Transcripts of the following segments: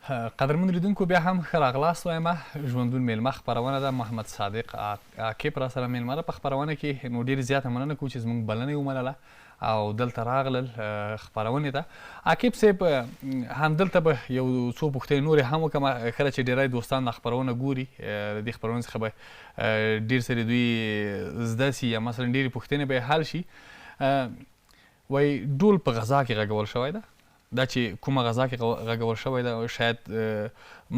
قدرمن لیدونکو بیا هم ښه راغلاست وایم. ژوندون میلمه خپرونه ده. محمد صادق عاقب را سره میلمه ده په خپرونه کې. نو ډېر زیاته مننه کوو چې زموږ بلنه یې ومنله او دلته راغلل خپرونې ته. عاقب صاحب همدلته به یو څو پوښتنې نورې هم وکړم. کله چې ډېری دوستان دا خپرونه ګوري د دې خپرونې څخه به ډېر سری دوی زده سي یا مثلا ډېرې پوښتنې به یې حل شي. وایي ډول په غذا کې غږول شوی ده. دا چې کومه غذا کې غږول شوی ده شاید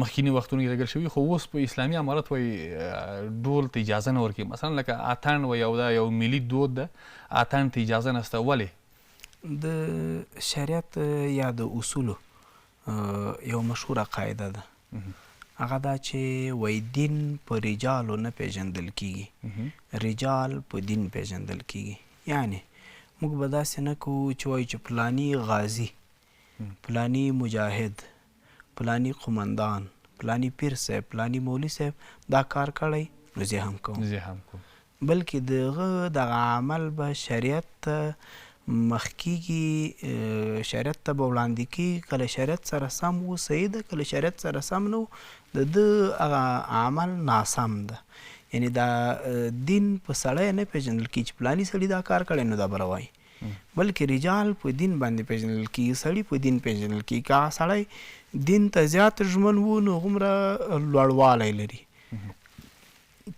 مخکینی وختونو کې غږول شوي، خو اوس په اسلامي امارت وایي ډول ته اجازه نه ورکوي. مثلا لکه اتڼ وایي او دا یو ملي دود ده، اتڼ ته اجازه نشته. ولې؟ د شریعت یا د اصولو یو مشهوره قاعده ده، هغه دا چې وایي دین په رجالو نه پیژندل کیږي، رجال په دین پیژندل کیږي. یعنی موږ به داسې نه کوو چې وایي چې پلانی غازي، پلانی مجاهد، پلانی قمندان، پلانی پیر صاحب، پلانی مولوي صاحب دا کار کړی نو زه هم کوم. بلکې دغه عمل به شریعت ته مخ کیږي، شریعت ته به وړاندې کیږي. کله شریعت سره سم و صحیح ده، کله شریعت سره سم نه و د ده هغه عمل ناسم ده. یعنی دا دین په سړی نه پیژندل کیږي چې پلانی سړي دا کار کړی نو دا به روایي، بلکې رجال په دین باندې پیژندل کیږي، سړي په دین پیژندل کیږي. که هغه سړی دین ته زیات ژمن و نو هغومره لوړوالی لري،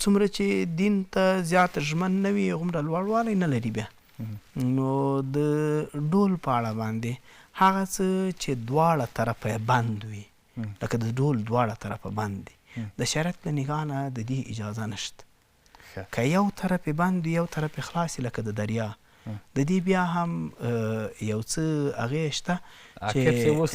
څومره چې دین ته زیات ژمن نه وي هغومره لوړوالی نه لري. بیا نو د ډول په اړه باندې هغه څه چې دواړه طرفه بند وي، لکه د ډول دواړه طرفه بند دي، د شریعت له نګاه نه د دې اجازه نشته. که یو طرف یې بند وي یو طرف یې خلاص لکه د دریا، د دې بیا هم یو څه هغې شته چې اوس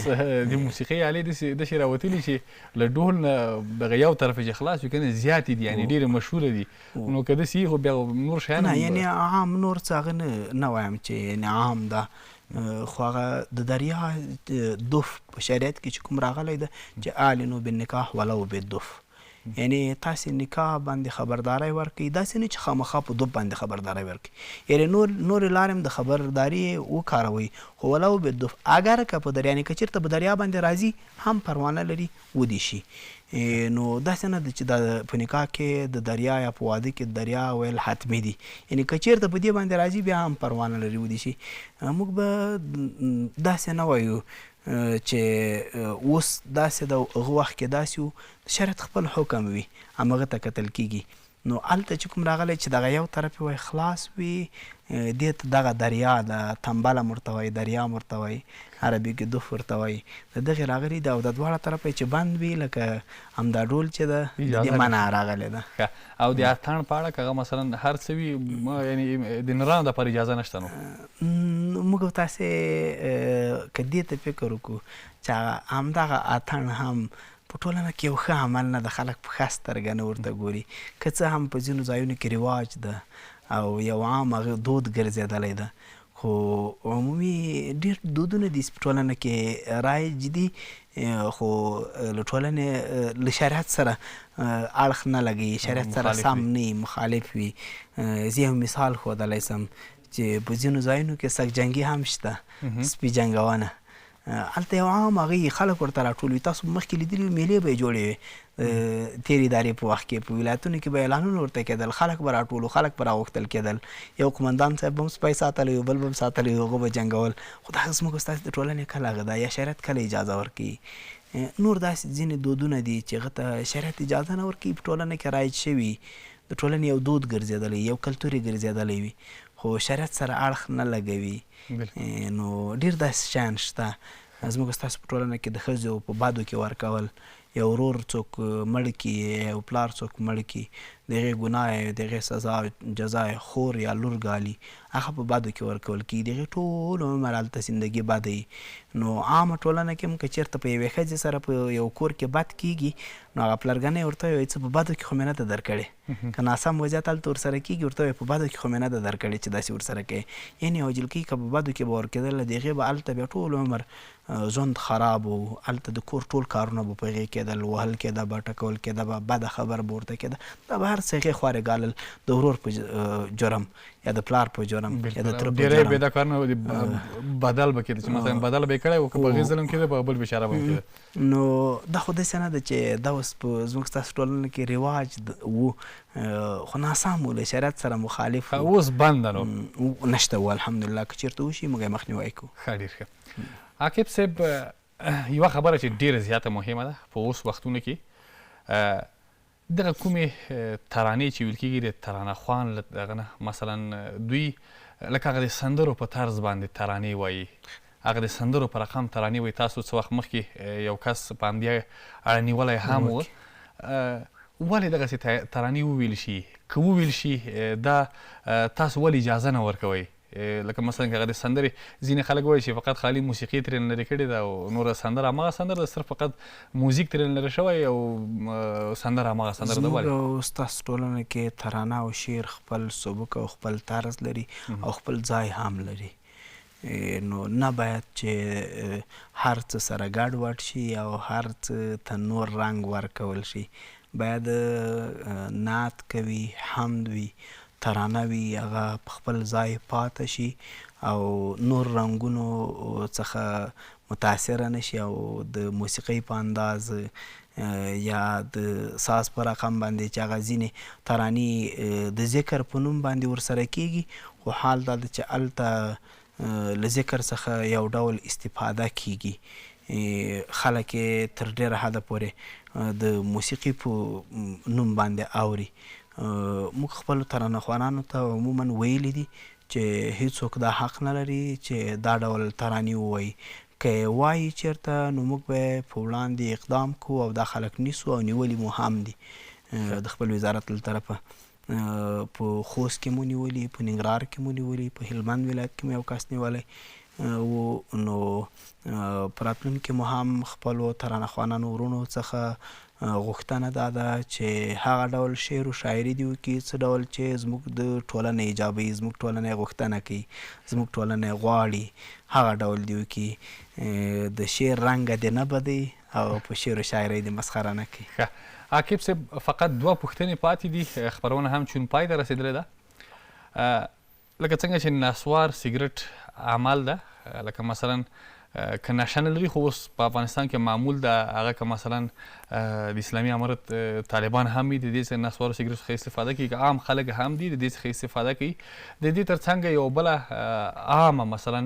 د موسیقۍ آلې داسې راوتلي چې له ډول نه دغه یو طرف چې خلاص وي که نه زیاتې دي، یعنې ډېرې مشهوره دي. نو که داسې وي خو بیا نور شیان نه، یعنې عام نور څه هغه نه وایم چې یعنې عام ده، خو هغه د دریا دف په شریعت کې چې کوم راغلی ده چې اعلنوا بالنکاح ولو بالدف، یعنی تاسې نکاح باندې خبرداری ورکړئ، داسې نه چې خامخا په دف باندې خبرداری ورکړئ، یعنې نورې لارې هم د خبرداري وکاروئ، خو ولو بالدف. اگر که په دریا، یعنې که چېرته په دریا باندې راځي هم پروانه لري ودې شي. نو داسې نه ده چې دا په نکاح کې د دریا یا په واده کې د دریا ویل حتمي دي، یعنې که چېرته په دې باندې راځي بیا هم پروانه لري ودې شي. موږ به داسې نه وایو چې اوس داسې د هغه وخت کې داسې و، شریعت خپل حکم وي همغه ته کتل کیږي. نو هلته چې کوم راغلی چې دغه یو طرف وای خلاص وي، دې ته دغه دریا ده، تنبله ورته وایي، دریا ورته وایي، عربي کې دف ورته وایي، د دغې راغلي ده. او د دواړه طرفه چې بند وي لکه همدا ډول چې ده د دې منع راغلی ده. او د اتڼ په اړه که هغه مثلا هر څه وي یعنې د نرانو دپاره اجازه نشته. نو موږ تاسې که دې ته فکر وکړو چې همدغه اتڼ هم په ټولنه کې یو ښه عمل نه ده، خلک په ښه سترګه نه ورته ګوري، که څه هم په ځینو ځایونو کې رواج ده او یو عام هغه دود ګرځېدلی ده، خو عمومي ډېر دودونه دي په ټولنه کې رایج دي، خو له ټولنې له شریعت سره اړخ نه لګوي، شریعت سره سم نه مخالف وي. زه یو مثال ښودلی سم چې په ځینو ځایونو کې سګ جنګي هم شته، سپي جنګونه، هلته یو عام هغې خلک ورته راټول وي. تاسو مخکې لیدلي میلې به یې جوړې وې تېرې ادارې په وخت کې، په ولایتونو کې به اعلانونه ورته کېدل، خلک به راټول، خلک به راغوښتل کېدل، یو قمندان صاحب به هم سپی ساتلی وي، بل به هم ساتلی وي، هغه به جنګول. خو دغه زموږ ستاسې د ټولنې کله هغه ده یا شریعت کله اجازه ورکوي. نور داسې ځینې دودونه دي چې هغه ته شریعت اجازه نه ورکوي، په ټولنه کې رایج شوي، د ټولنې یو دود ګرځېدلی، یو کلتور یې ګرځېدلی وي، خو شریعت سره اړخ نه لګوي. نو ډېر داسې شیان شته. زموږ ستاسو په ټولنه کې د ښځو په بدو کې ورکول، یو ورور څوک مړ کړي، یو پلار څوک مړ کړي، د هغې ګناه یې، د هغې سزا جزا یې خور یا لور ګالي، هغه په بدو کې ورکول کېږي، د هغې ټول عمر هلته زندګي بده وي. نو عامه ټولنه کې هم که چېرته په یوې ښځې سره په یو کور کې بد کېږي نو هغه پلرګنی ورته وایي څه په بدو کې خو مې نه ده درکړې، که ناسم وضعیت هلته ورسره کېږي ورته وایي په بدو کې خو مې نه ده درکړې چې داسې ورسره کوې. یعنې یوه جلکۍ که په بدو کې به ورکېدله د هغې به هلته بیا ټول عمر ژوند خراب و، هلته د کور ټول کارونه به په هغې کېدل، وهل کېده به، ټکول کېده به، بده خبر به ورته کېده، دا به هر څه هغې خوارې ګالل د ورور په جرم یا د پلار په جرم یا د تره په ډېری جرم. بې دا کارونه بدل به کېده چې مثلا بدل به یې کړی و که په هغې ظلم کېده په بل بېچاره به کېده. نو دا خو داسې نه ده چې دا اوس په زموږ ستاسو ټولنه کې رواج و خو ناسم و له شریعت سره مخالف و. اوس بنده نو نشته و الحمدلله که چېرته وشي موږ یې مخنیوی کوو. ښه ډېر ښه. عاقب صاحب یوه خبره چې ډېره زیاته مهمه ده په اوس وختونو کې دغه کومې ترانې چې ویل کېږي د ترانه خوان له دغه نه مثلا دوی لکه هغه د سندرو په طرز باندې ترانې وایي، هغه د سندرو په رقم ترانې وایي. تاسو څه وخت مخکې یو کس په همدې اړه نیولی هم و، ولې دغسې ترانې وویل شي؟ که وویل شي دا تاسو ولې اجازه نه ورکوئ؟ لکه مثلا که هغه د سندرې ځینې خلک وایي چې فقط خالي موسیقي ترې لرې کړې ده او نوره سندره همغه سندره ده، صرف فقط موزیک ترې لرې شوی او سندره همغه سندره ده. ولې؟ زموږ ستاسو ټولنه کې ترانه او شعر خپل سبک او خپل طرز لري او خپل ځای هم لري. نو نه باید چې هر څه سره ګډوډ شي او هر څه ته نور رنګ ورکول شي. باید نعت کوي، حمد وي، ترانه وي، هغه په خپل ځای پاته شي او نور رنګونو څخه متاثره نه شي او د موسیقۍ په انداز یا د ساز په رقم باندې چې هغه ځینې ترانې د ذکر په نوم باندې ورسره کېږي، خو حال دا ده چې هلته له ذکر څخه یو ډول استفاده کېږي. خلک یې تر ډېره حده پورې د موسیقي په نوم باندې اوري. موږ خپلو ترانه خوانانو ته عموما ویلي دي چې هیڅوک دا حق نه لري چې دا ډول ترانې ووایي. که یې وایي چېرته نو موږ به یې په وړاندې اقدام کوو او دا خلک نیسو او نیولي مو هم دي. د خپل وزارت له طرفه په خوست کې مو نیولي، په ننګرهار کې مو نیولي، په هلمند ولایت کې مو یو کس نیولی و. نو په راتلونکي مو هم خپلو ترانه خوانانو ورونو څخه غوښتنه دا ده چې هغه ډول شعر و شاعري دې وکړي څه ډول چې زموږ د ټولنې ایجابوي، زموږ ټولنه یې غوښتنه کوي، زموږ ټولنه یې غواړي، هغه ډول دې وکړي. د شعر رنګه دې نه بدوي او په شعر و شاعرۍ دې مسخره نه کوي. ښه عاقب صاحب، فقط دوه پوښتنې پاتې دي، خپرونه هم چون پای ته رسېدلې ده. لکه څنګه چې نسوار سګرټ عمل ده، لکه مثلا که نشه نه لري، خو اوس په افغانستان کې معمول ده هغه که مثلا د اسلامي امارت طالبان هم وي د دې څخه نسوارو سګرټو څخه استفاده کوي، که عام خلک هم دي د دې څخه استفاده کوي. د دې تر څنګ یو بله عامه مثلا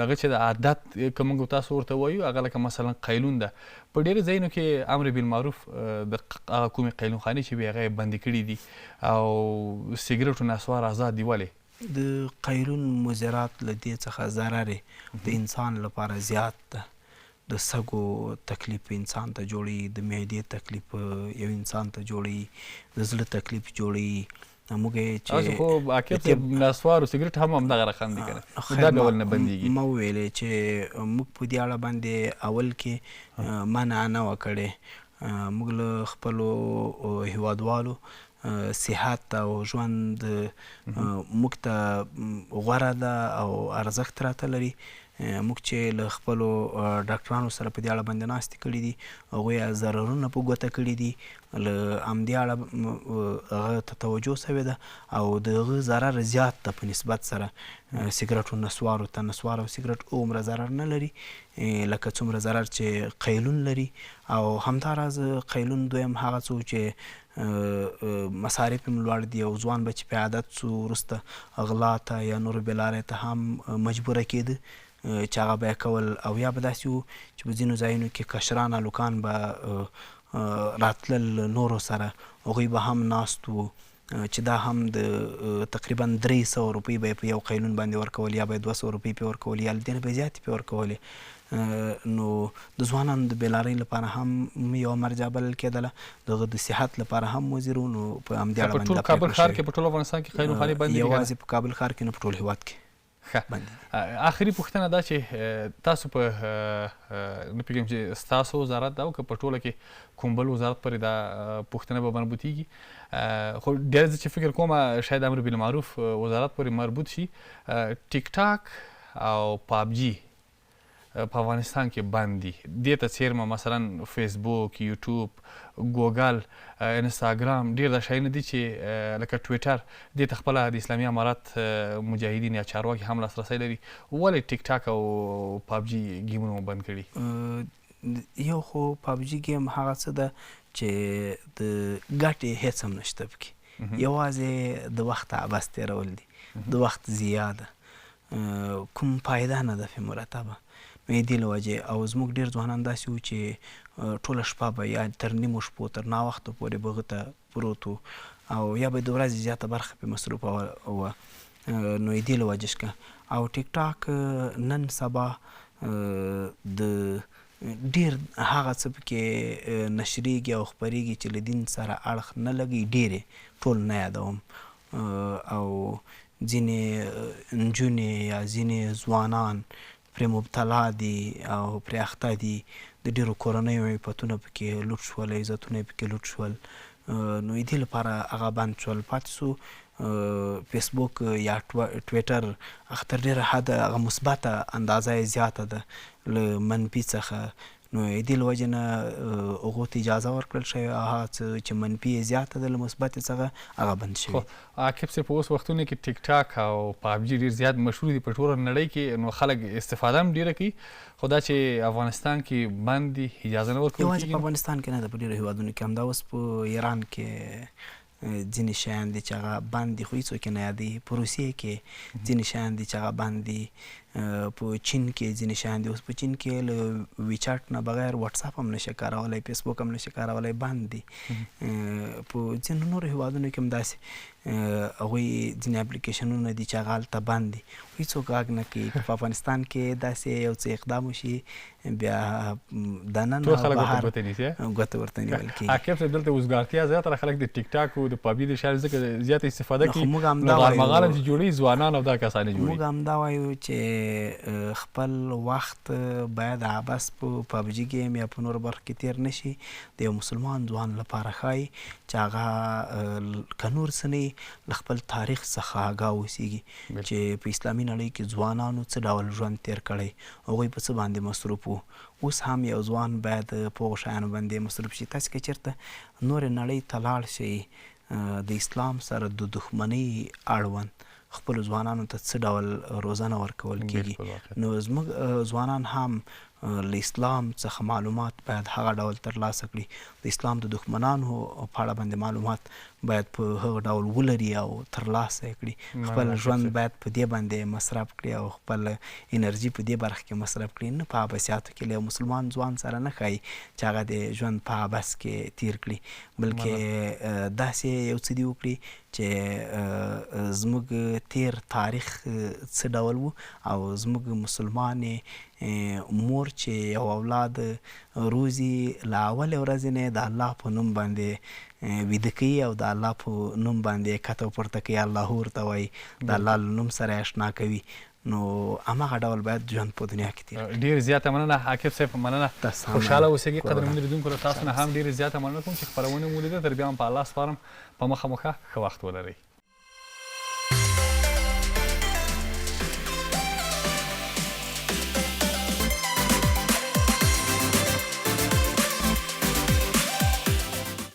دغه چې د عادت که موږ تاسو ورته وایو هغه لکه مثلا قیلون ده. په ډېرو ځایونو کې امر بالمعروف د هغه کومې قیلونخانې چې وي هغه یې بندې کړي دي او سګرټ و نسوار آزاد دي. ولې؟ د قیلون مضرات له دې څخه ضرر د انسان لپاره زیات ده. د سږو تکلیف انسان ته جوړي، د معدې تکلیف یو انسان ته جوړي، د زړه تکلیف جوړي. موږ چې خو عاقب نسوار او سګرټ هم همدغه رقم دي کنه، دا ډول نه بندېږي. ما وویلې چې موږ په دې اړه باندې اول کې منع نه وه کړې. موږ له خپلو هیوادوالو صحت او ژوند موږ ته غوره ده او ارزښت راته لري. موږ چې له خپلو ډاکټرانو سره په دې اړه باندې ناستې کړي دي، هغوی ضررونه په ګوته کړي دي، له همدې اړه هغه ته توجه سوې ده او د هغه ضرر زیات ده په نسبت سره سګرټ و نسوارو ته. نسوار او سګرټ عمره ضرر نه لري لکه څومره ضرر چې قیلون لري. او همداراز قیلون دویم هغه څه چې مصارف یې لوړ دي او ځوان به چې په عادت سو وروسته غلا ته یا نورو بېلارې ته هم مجبوره کېده چې هغه به یې کول. او یا به داسې وو چې په ځینو ځایونو کې کشران هلکان به راتلل نورو سره، هغوی به هم ناست وو چې دا هم د تقریبا 300 روپۍ به یې په یو قیلون باندې ورکول یا به یې 200 روپۍ پې ورکولې یا له دې نه به یې زیاتې پې ورکولې. نو د ځوانانو د بېلارۍ لپاره هم یوه مرجع بلل کېدله، د هغه د صحت لپاره هم مضر و. نو په همدې اړه باندې په ټول کابل ښار کې، په ټول افغانستان کې قیلونخانې بندې دي؟ یوازې په کابل ښار کې نه، په ټول هېواد کې. آخري پوښتنه دا چې تاسو په نه پوهېږم چې ستاسو وزارت ده او که په ټوله کې کوم بل وزارت پورې دا پوښتنه به مربوطېږي، خو ډېر زه چې فکر کوم شاید امر بالمعروف وزارت پورې مربوط شي. ټیک ټاک او پابجي په افغانستان کې بند دي دې ته څیرمه مثلا فیسبوک، یوټیوب، ګوګل، انستاګرام ډېر دا شیونه دي چې لکه ټویټر دې ته خپله د اسلامي امارات مجاهدین یا چارواکي هم لاسرسی لري. ولې ټیک ټاک او پابجي ګیمونه مو بند کړي؟ یو خو پابجي ګیم هغه څه ده چې د ګټې هېڅ هم نشته پکې، یوازې د وخت عبث تېرول دي، د وخت ضیاع ده، کوم فایده نه ده پرې مرتبه. نو یې دې له وجې او زموږ ډېر ځوانان داسې وو چې ټوله شپه به یا تر نیمو شپو تر ناوخته پورې به هغه ته پروت وو او یا به د ورځې زیاته برخه پرې مصروفه وه. نو یې دې له وجې شکه او ټیک ټاک نن سبا د ډیر هغه څه پکې نشریږي او خپریږي چې له دین سره اړخ نه لګي، ډیرې ټول نه یادوم، او ځینې نجونې یا ځینې ځوانان پرې مبتلا دي او پرې اخته دي، د ډیرو کورنیو عفتونه پکې لوټ شول، عزتونه یې پکې لوټ شول. نو د دې لپاره هغه بند شول. پاتې سو فیسبوک یا ټویټر هغه تر ډیره حده هغه مثبته اندازه یې زیاته ده له منفي څخه. نو د دې له وجې نه هغو ته اجازه ورکړل شوې هغه څه چې منفي یې زیاته ده له مثبتې څخه هغه بند شوي. عاقب صاحب په اوس وختونو کې ټیک ټاک او پابجي ډېر زیات مشهور دي په ټوله نړۍ کې، نو خلک استفاده هم ډېره کوي، خو دا چې افغانستان کې بند دي اجازه نه ورکول کېږي. یوازې په افغانستان کې نه ده، په ډېرو هېوادونو کې همدا اوس په ایران کې ځینې شیان دي چې هغه بند دي خو هېڅوک یې نه یادوي، په روسیې کې ځینې شیان دي چې هغه بند دي، په چین کې ځینې شیان دي. اوس په چین کې له ویچاټ نه بغیر واټساپ هم نشي کارولی، فیسبوک هم نشي کارولی، بند دي. په ځینو نورو هېوادونو کې هم داسې هغوی ځینې اپلیکیشنونه دي چې هغه هلته بند دي، هېڅوک غږ نه کوي. په افغانستان کې داسې یو څه اقدام وشي بیا دننه ټول خلک ورته ګوته نیسي، ګوته ورته نیول کېږي. عاقب صاحب دلته وزګارتیا زیاتره خلک د ټیک ټاک او د پابجي د شیانو ځکه زیاته استفاده کوي، موږ همدا نو وایو غالمغاله چې جوړوي ځوانان او دا کسان یې جوړوي. موږ همدا وایو چې خپل وخت باید عبث په پابجي ګیم یا په نورو برخو کې تېر نه شي. د یو مسلمان ځوان لپاره ښایي چې هغه که نور څه نه له خپل تاریخ څخه آګاه اوسېږي چې په اسلامي نړۍ کې ځوانانو څه ډول ژوند تېر کړی، هغوی په څه باندې مصروف وو. اوس هم یو ځوان باید په هغو شیانو باندې مصروف شي. تاسې که چېرته نورې نړۍ ته لاړ شئ د اسلام سره د دښمنۍ اړوند خپلو ځوانانو ته څه ډول روزنه ورکول کېږي، نو زموږ ځوانان هم له اسلام څخه معلومات باید هغه ډول ترلاسه کړي، د اسلام د دښمنانو په اړه باندې معلومات باید په هغه ډول ولري او ترلاسه یې کړي. خپل ژوند باید په دې باندې مصرف کړي او خپل انرژي په دې برخه کې مصرف کړي، نه په عبثیاتو کې. له یو مسلمان ځوان سره نه ښایي چې هغه د ژوند په عبث کې تیر کړي، بلکې داسې یو څه دي وکړي چې زموږ تیر تاریخ څه ډول وو او زموږ مسلمانې مور چې یو اولاد روزي له اولې ورځې نه د الله په نوم باندې ویده کوي او د الله په نوم باندې کته پورته کوي، الله ورته وایي، د الله له نوم سره یې اشنا کوي. نو هماغه ډول باید ژوند په دنیا کې تېر کړي. ډېر زیاته مننه عاقب صاحب، مننه، خوشحاله اوسئ. قدرمنو لیدونکو له تاسو نه هم ډېرې زیاته مننه کوم چې خپرونه مو لیده. تر بیا هم په الله سپارم، په مخه ښه وخت ولرئ.